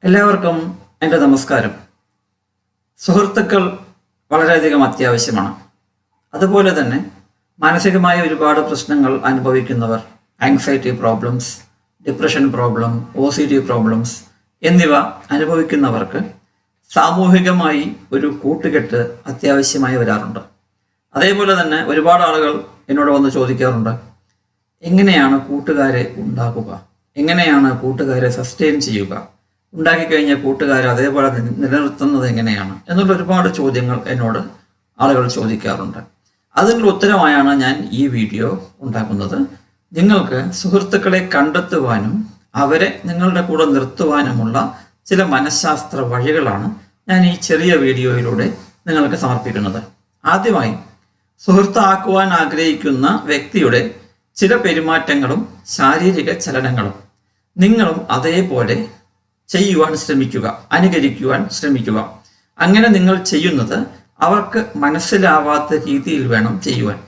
എല്ലാവർക്കും എൻ്റെ നമസ്കാരം. സുഹൃത്തുക്കൾ വളരെയധികം അത്യാവശ്യമാണ്. അതുപോലെ തന്നെ മാനസികമായ ഒരുപാട് പ്രശ്നങ്ങൾ അനുഭവിക്കുന്നവർ, anxiety problems, depression problem, OCD problems എന്നിവ അനുഭവിക്കുന്നവർക്ക് സാമൂഹികമായി ഒരു കൂട്ടുകെട്ട് അത്യാവശ്യമായി വരാറുണ്ട്. അതേപോലെ തന്നെ ഒരുപാട് ആളുകൾ എന്നോട് വന്ന് ചോദിക്കാറുണ്ട്, എങ്ങനെയാണ് കൂട്ടുകാരെ ഉണ്ടാക്കുക, എങ്ങനെയാണ് കൂട്ടുകാരെ സസ്റ്റെയിൻ ചെയ്യുക, ഉണ്ടാക്കിക്കഴിഞ്ഞ കൂട്ടുകാരെ അതേപോലെ നിലനിർത്തുന്നത് എങ്ങനെയാണ് എന്നുള്ള ഒരുപാട് ചോദ്യങ്ങൾ എന്നോട് ആളുകൾ ചോദിക്കാറുണ്ട്. അതിനുള്ള ഉത്തരമായാണ് ഞാൻ ഈ വീഡിയോ ഉണ്ടാക്കുന്നത്. നിങ്ങൾക്ക് സുഹൃത്തുക്കളെ കണ്ടെത്തുവാനും അവരെ നിങ്ങളുടെ കൂടെ നിർത്തുവാനുമുള്ള ചില മനഃശാസ്ത്ര വഴികളാണ് ഞാൻ ഈ ചെറിയ വീഡിയോയിലൂടെ നിങ്ങൾക്ക് സമർപ്പിക്കുന്നത്. ആദ്യമായി, സുഹൃത്താക്കുവാൻ ആഗ്രഹിക്കുന്ന വ്യക്തിയുടെ ചില പെരുമാറ്റങ്ങളും ശാരീരിക ചലനങ്ങളും നിങ്ങളും അതേപോലെ ചെയ്യുവാൻ ശ്രമിക്കുക, അനുകരിക്കുവാൻ ശ്രമിക്കുക. അങ്ങനെ നിങ്ങൾ ചെയ്യുന്നത് അവർക്ക് മനസ്സിലാവാത്ത രീതിയിൽ വേണം ചെയ്യുവാൻ.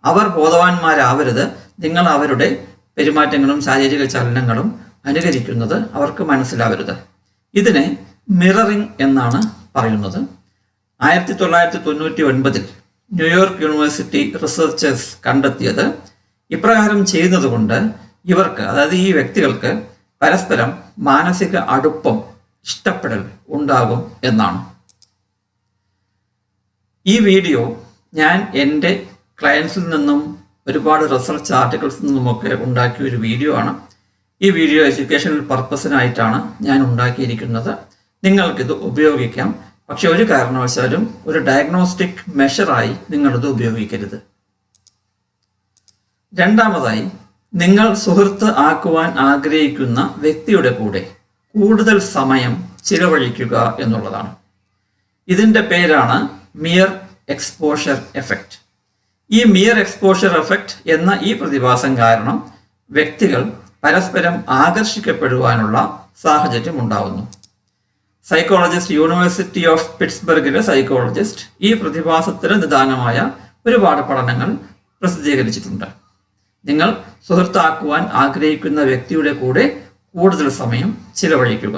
അവർ ബോധവാന്മാരാവരുത്. നിങ്ങൾ അവരുടെ പെരുമാറ്റങ്ങളും ശാരീരിക ചലനങ്ങളും അനുകരിക്കുന്നത് അവർക്ക് മനസ്സിലാവരുത്. ഇതിനെ മിററിംഗ് എന്നാണ് പറയുന്നത്. 1999 ന്യൂയോർക്ക് യൂണിവേഴ്സിറ്റി റിസർച്ചേഴ്സ് കണ്ടെത്തിയത് ഇപ്രകാരം ചെയ്യുന്നത് കൊണ്ട് ഇവർക്ക്, അതായത് ഈ വ്യക്തികൾക്ക് പരസ്പരം മാനസിക അടുപ്പം, ഇഷ്ടപ്പെടൽ ഉണ്ടാകും എന്നാണ്. ഈ വീഡിയോ ഞാൻ എൻ്റെ ക്ലയൻസിൽ നിന്നും ഒരുപാട് റിസർച്ച് ആർട്ടിക്കിൾസിൽ നിന്നുമൊക്കെ ഉണ്ടാക്കിയ ഒരു വീഡിയോ ആണ്. ഈ വീഡിയോ എഡ്യൂക്കേഷണൽ പർപ്പസിനായിട്ടാണ് ഞാൻ ഉണ്ടാക്കിയിരിക്കുന്നത്. നിങ്ങൾക്കിത് ഉപയോഗിക്കാം. പക്ഷെ ഒരു കാരണവശാലും ഒരു ഡയഗ്നോസ്റ്റിക് മെഷറായി നിങ്ങളിത് ഉപയോഗിക്കരുത്. രണ്ടാമതായി, നിങ്ങൾ സുഹൃത്ത് ആക്കുവാൻ ആഗ്രഹിക്കുന്ന വ്യക്തിയുടെ കൂടെ കൂടുതൽ സമയം ചിലവഴിക്കുക എന്നുള്ളതാണ്. ഇതിൻ്റെ പേരാണ് മിയർ എക്സ്പോഷർ എഫക്റ്റ്. ഈ മിയർ എക്സ്പോഷർ എഫക്റ്റ് എന്ന ഈ പ്രതിഭാസം കാരണം വ്യക്തികൾ പരസ്പരം ആകർഷിക്കപ്പെടുവാനുള്ള സാഹചര്യം ഉണ്ടാവുന്നു. സൈക്കോളജിസ്റ്റ്, യൂണിവേഴ്സിറ്റി ഓഫ് പിറ്റ്സ്ബർഗിലെ സൈക്കോളജിസ്റ്റ് ഈ പ്രതിഭാസത്തിന് നിദാനമായ ഒരുപാട് പഠനങ്ങൾ പ്രസിദ്ധീകരിച്ചിട്ടുണ്ട്. നിങ്ങൾ സുഹൃത്താക്കുവാൻ ആഗ്രഹിക്കുന്ന വ്യക്തിയുടെ കൂടെ കൂടുതൽ സമയം ചിലവഴിക്കുക.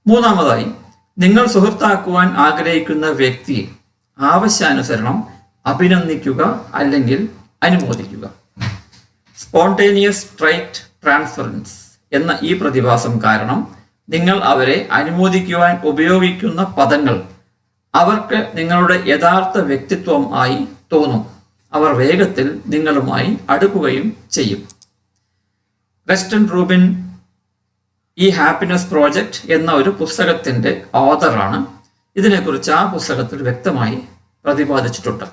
മൂന്നാമതായി, നിങ്ങൾ സുഹൃത്താക്കുവാൻ ആഗ്രഹിക്കുന്ന വ്യക്തിയെ ആവശ്യാനുസരണം അഭിനന്ദിക്കുക അല്ലെങ്കിൽ അനുമോദിക്കുക. സ്പോണ്ടേനിയസ് ട്രൈറ്റ് ട്രാൻസ്ഫറൻസ് എന്ന ഈ പ്രതിഭാസം കാരണം നിങ്ങൾ അവരെ അനുമോദിക്കുവാൻ ഉപയോഗിക്കുന്ന പദങ്ങൾ അവർക്ക് നിങ്ങളുടെ യഥാർത്ഥ വ്യക്തിത്വം ആയി തോന്നും. അവർ വേഗത്തിൽ നിങ്ങളുമായി അടുക്കുകയും ചെയ്യും. വെസ്റ്റൺ റൂബിൻ ഈ ഹാപ്പിനെസ് പ്രോജക്റ്റ് എന്ന ഒരു പുസ്തകത്തിൻ്റെ ഓഥറാണ്. ഇതിനെക്കുറിച്ച് ആ പുസ്തകത്തിൽ വ്യക്തമായി പ്രതിപാദിച്ചിട്ടുണ്ട്.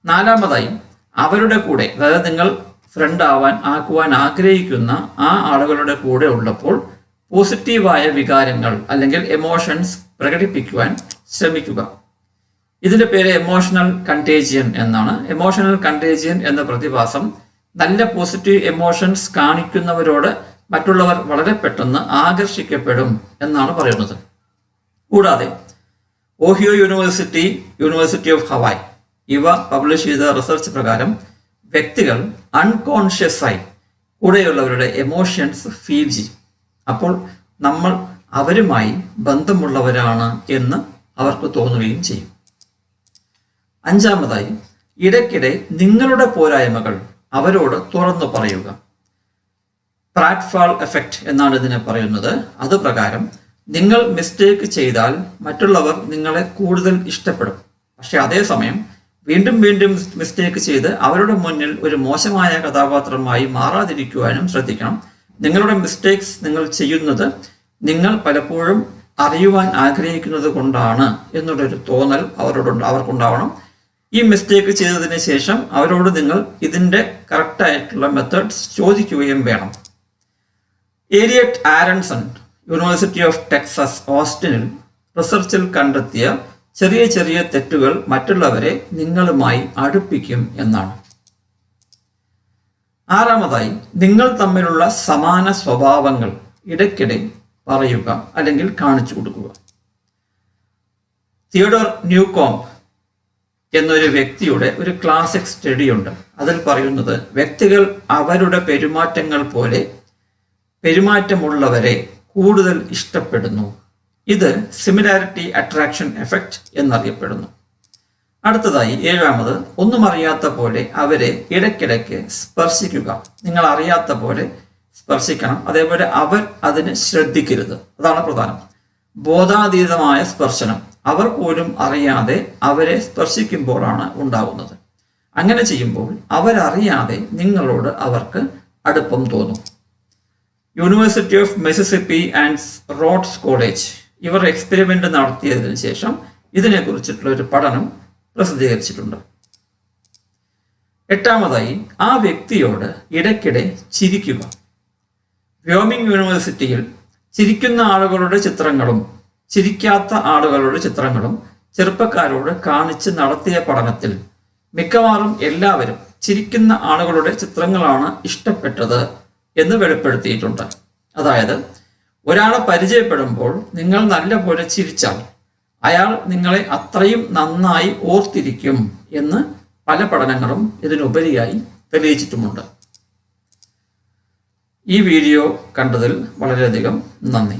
നാലാമതായി, അവരുടെ കൂടെ, അതായത് നിങ്ങൾ ഫ്രണ്ട് ആക്കുവാൻ ആഗ്രഹിക്കുന്ന ആ ആളുകളുടെ കൂടെ ഉള്ളപ്പോൾ പോസിറ്റീവായ വികാരങ്ങൾ അല്ലെങ്കിൽ എമോഷൻസ് പ്രകടിപ്പിക്കുവാൻ ശ്രമിക്കുക. ഇതിന്റെ പേര് എമോഷണൽ കണ്ടേജിയൻ എന്നാണ്. എമോഷണൽ കണ്ടേജിയൻ എന്ന പ്രതിഭാസം നല്ല പോസിറ്റീവ് എമോഷൻസ് കാണിക്കുന്നവരോട് മറ്റുള്ളവർ വളരെ പെട്ടെന്ന് ആകർഷിക്കപ്പെടും എന്നാണ് പറയുന്നത്. കൂടാതെ ഓഹിയോ യൂണിവേഴ്സിറ്റി ഓഫ് ഹവായ് ഇവ പബ്ലിഷ് ചെയ്ത റിസർച്ച് പ്രകാരം വ്യക്തികൾ അൺകോൺഷ്യസ് ആയി കൂടെയുള്ളവരുടെ എമോഷൻസ് ഫീൽ ചെയ്യും. അപ്പോൾ നമ്മൾ അവരുമായി ബന്ധമുള്ളവരാണ് എന്ന് അവർക്ക് തോന്നുകയും ചെയ്യും. അഞ്ചാമതായി, ഇടയ്ക്കിടെ നിങ്ങളുടെ പോരായ്മകൾ അവരോട് തുറന്നു പറയുക. പ്രാറ്റ്ഫാൾ എഫക്റ്റ് എന്നാണ് ഇതിനെ പറയുന്നത്. അത് പ്രകാരം നിങ്ങൾ മിസ്റ്റേക്ക് ചെയ്താൽ മറ്റുള്ളവർ നിങ്ങളെ കൂടുതൽ ഇഷ്ടപ്പെടും. പക്ഷെ അതേസമയം വീണ്ടും വീണ്ടും മിസ്റ്റേക്ക് ചെയ്ത് അവരുടെ മുന്നിൽ ഒരു മോശമായ കഥാപാത്രമായി മാറാതിരിക്കുവാനും ശ്രദ്ധിക്കണം. നിങ്ങളുടെ മിസ്റ്റേക്സ് നിങ്ങൾ ചെയ്യുന്നത് നിങ്ങൾ പലപ്പോഴും അറിയുവാൻ ആഗ്രഹിക്കുന്നത് കൊണ്ടാണ് എന്നുള്ളൊരു തോന്നൽ അവർക്കുണ്ടാവണം. ഈ മിസ്റ്റേക്ക് ചെയ്തതിന് ശേഷം അവരോട് നിങ്ങൾ ഇതിൻ്റെ കറക്റ്റായിട്ടുള്ള മെത്തേഡ്സ് ചോദിക്കുകയും വേണം. ഏരിയറ്റ് ആരൺസൺ യൂണിവേഴ്സിറ്റി ഓഫ് ടെക്സസ് ഓസ്റ്റിനിൽ റിസർച്ചിൽ കണ്ടെത്തിയ ചെറിയ ചെറിയ തെറ്റുകൾ മറ്റുള്ളവരെ നിങ്ങളുമായി അടുപ്പിക്കും എന്നാണ്. ആറാമതായി, നിങ്ങൾ തമ്മിലുള്ള സമാന സ്വഭാവങ്ങൾ ഇടയ്ക്കിടെ പറയുക അല്ലെങ്കിൽ കാണിച്ചു കൊടുക്കുക. തിയോഡോർ ന്യൂകോംബ് എന്നൊരു വ്യക്തിയുടെ ഒരു ക്ലാസിക് സ്റ്റഡി ഉണ്ട്. അതിൽ പറയുന്നത് വ്യക്തികൾ അവരുടെ പെരുമാറ്റങ്ങൾ പോലെ പെരുമാറ്റമുള്ളവരെ കൂടുതൽ ഇഷ്ടപ്പെടുന്നു. ഇത് സിമിലാരിറ്റി അട്രാക്ഷൻ എഫക്റ്റ് എന്നറിയപ്പെടുന്നു. അടുത്തതായി 7ാമത്, ഒന്നും അറിയാത്ത പോലെ അവരെ ഇടയ്ക്കിടയ്ക്ക് സ്പർശിക്കുക. നിങ്ങൾ അറിയാത്ത പോലെ സ്പർശിക്കണം, അതേപോലെ അവർ അതിന് ശ്രദ്ധിക്കരുത്. അതാണ് പ്രധാനം. ബോധാതീതമായ സ്പർശനം അവർ പോലും അറിയാതെ അവരെ സ്പർശിക്കുമ്പോഴാണ് ഉണ്ടാകുന്നത്. അങ്ങനെ ചെയ്യുമ്പോൾ അവരറിയാതെ നിങ്ങളോട് അവർക്ക് അടുപ്പം തോന്നും. University of Mississippi and Rhodes college ഇവർ എക്സ്പെരിമെന്റ് നടത്തിയതിനു ശേഷം ഇതിനെക്കുറിച്ചിട്ടുള്ള ഒരു പഠനം പ്രസിദ്ധീകരിച്ചിട്ടുണ്ട്. 8ാമതായി, ആ വ്യക്തിയോട് ഇടയ്ക്കിടെ ചിരിക്കുക. വ്യോമിംഗ് യൂണിവേഴ്സിറ്റിയിൽ ചിരിക്കുന്ന ആളുകളുടെ ചിത്രങ്ങളും ചിരിക്കാത്ത ആളുകളുടെ ചിത്രങ്ങളും ചെറുപ്പക്കാരോട് കാണിച്ച് നടത്തിയ പഠനത്തിൽ മിക്കവാറും എല്ലാവരും ചിരിക്കുന്ന ആളുകളുടെ ചിത്രങ്ങളാണ് ഇഷ്ടപ്പെട്ടത് എന്ന് വെളിപ്പെടുത്തിയിട്ടുണ്ട്. അതായത്, ഒരാളെ പരിചയപ്പെടുമ്പോൾ നിങ്ങൾ നല്ലപോലെ ചിരിച്ചാൽ അയാൾ നിങ്ങളെ അത്രയും നന്നായി ഓർത്തിരിക്കും എന്ന് പല പഠനങ്ങളും ഇതിനുപരിയായി തെളിയിച്ചിട്ടുമുണ്ട്. ഈ വീഡിയോ കണ്ടതിൽ വളരെയധികം നന്ദി.